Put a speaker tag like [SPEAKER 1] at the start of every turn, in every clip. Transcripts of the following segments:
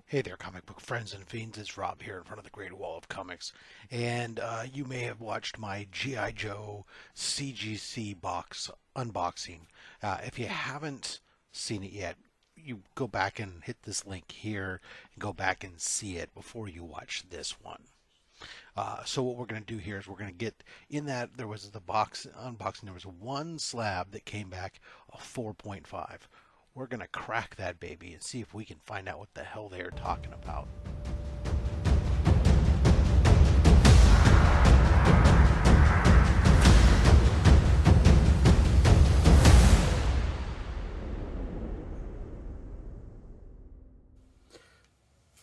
[SPEAKER 1] Hey there, comic book friends and fiends. It's Rob here in front of the Great Wall of Comics. And you may have watched my G.I. Joe CGC box unboxing. If you haven't seen it yet, you go back and hit this link here and go back and see it before you watch this one. So what we're going to do here is we're going to get in that there was the box unboxing. There was one slab that came back a 4.5. We're going to crack that baby and see if we can find out what the hell they're talking about.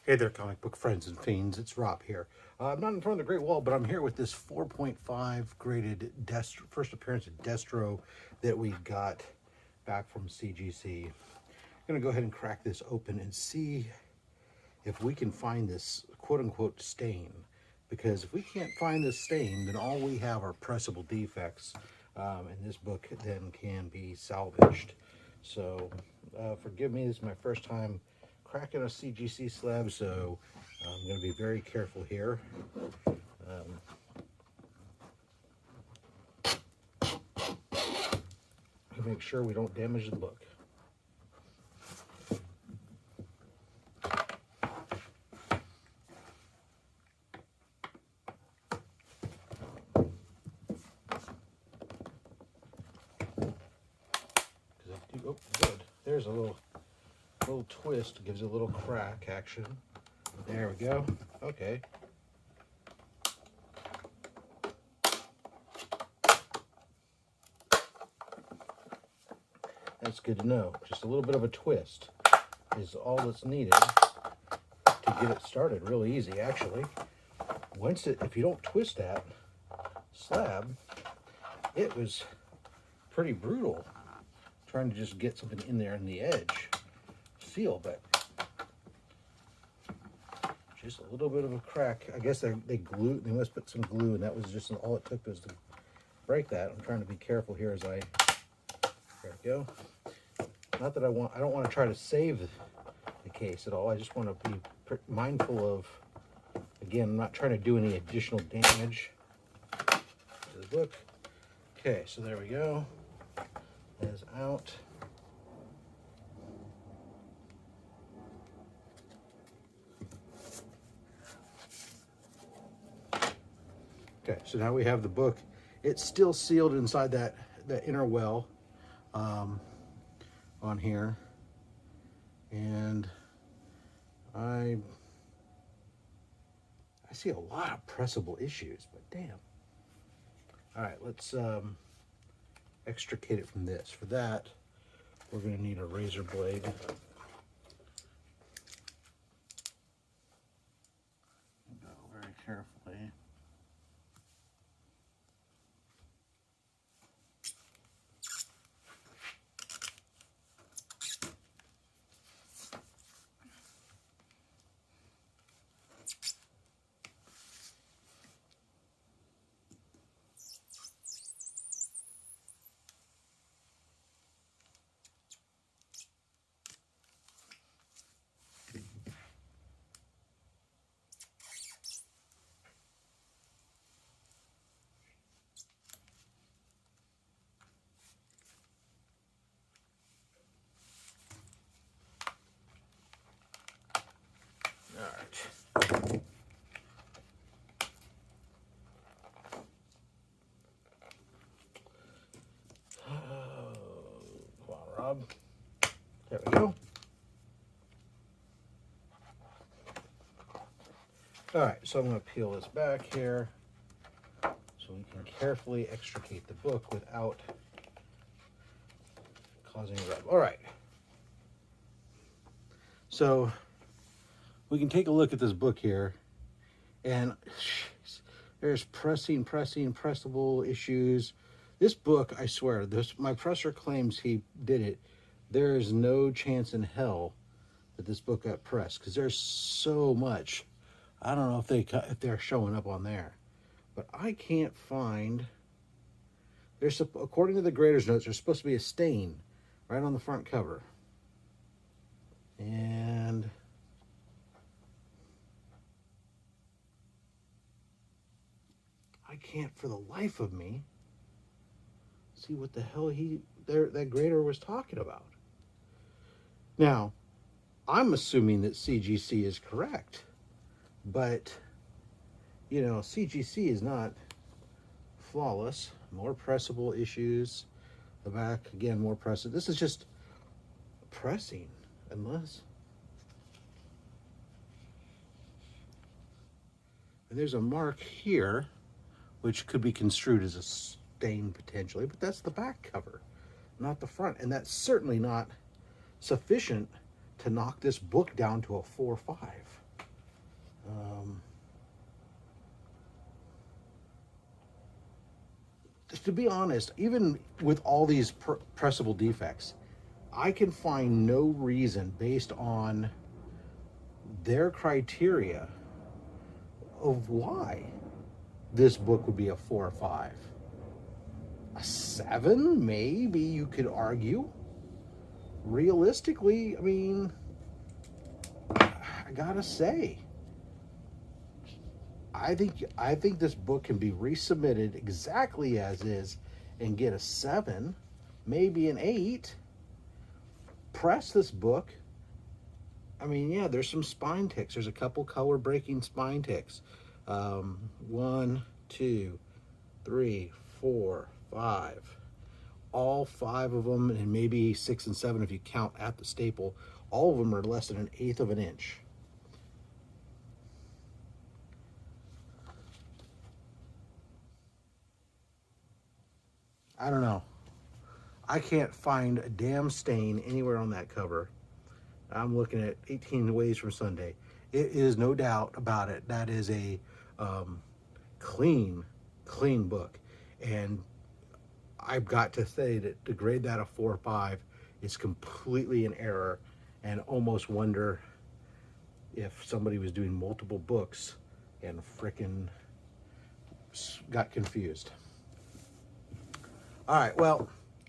[SPEAKER 1] Hey there, comic book friends and fiends. It's Rob here. I'm not in front of the Great Wall, but I'm here with this 4.5 graded first appearance of Destro that we got back from CGC. I'm going to go ahead and crack this open and see if we can find this quote-unquote stain. Because if we can't find this stain, then all we have are pressable defects, and this book then can be salvaged. So forgive me, this is my first time cracking a CGC slab, so I'm going to be very careful here. To make sure we don't damage the book. Oh, good. There's a little twist, gives it a little crack action. There we go. Okay. That's good to know. Just a little bit of a twist is all that's needed to get it started. Really easy, actually. If you don't twist that slab, it was pretty brutal trying to just get something in there in the edge seal, but just a little bit of a crack. I guess they must put some glue, and that was just all it took was to break that. I'm trying to be careful here as there we go. Not that I don't want to try to save the case at all. I just want to be mindful of, again, I'm not trying to do any additional damage to the book. Okay, so there we go. That is out. Okay, so now we have the book. It's still sealed inside that inner well on here, and I see a lot of pressable issues, but damn. All right, let's extricate it from this. For that, we're going to need a razor blade. Go very carefully. There we go. All right, so I'm going to peel this back here so we can carefully extricate the book without causing a rub. All right. So we can take a look at this book here, and there's pressable issues. This book, I swear, my presser claims he did it. There is no chance in hell that this book got pressed, because there's so much. I don't know if they're showing up on there, but I can't find. According to the grader's notes, there's supposed to be a stain right on the front cover, and can't for the life of me see what the hell that grader was talking about. Now, I'm assuming that CGC is correct, but you know, CGC is not flawless. More pressable issues. The back, again, more pressing. This is just pressing, unless. And there's a mark here, which could be construed as a stain potentially, but that's the back cover, not the front. And that's certainly not sufficient to knock this book down to a 4.5. To be honest, even with all these pressable defects, I can find no reason based on their criteria of why this book would be a 4 or 5. A 7, maybe you could argue. Realistically, I mean, I gotta say, I think this book can be resubmitted exactly as is and get a 7, maybe an 8. Press this book. I mean, yeah, there's some spine ticks. There's a couple color breaking spine ticks. 1, 2, 3, 4, 5. All 5 of them, and maybe 6 and 7 if you count at the staple, all of them are less than 1/8 of an inch. I don't know. I can't find a damn stain anywhere on that cover. I'm looking at 18 Ways from Sunday. It is no doubt about it. That is a clean book. And I've got to say that to grade that a 4 or 5 is completely in error, and almost wonder if somebody was doing multiple books and frickin' got confused. All right, well,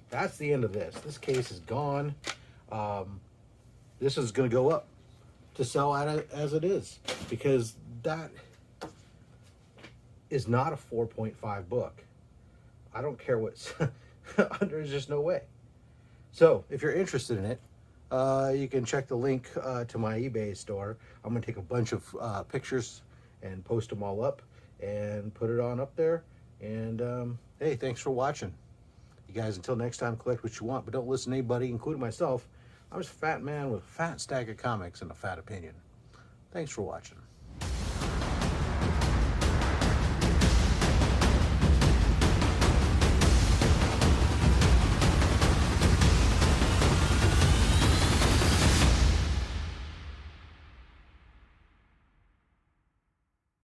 [SPEAKER 1] that's the end of this. This case is gone. This is going to go up to sell at it as it is, because that is not a 4.5 book. I don't care what's there's just no way. So if you're interested in it, you can check the link to my eBay store. I'm going to take a bunch of pictures and post them all up and put it on up there. And hey, thanks for watching. You guys, until next time, collect what you want, but don't listen to anybody, including myself. I'm just a fat man with a fat stack of comics and a fat opinion. Thanks for watching.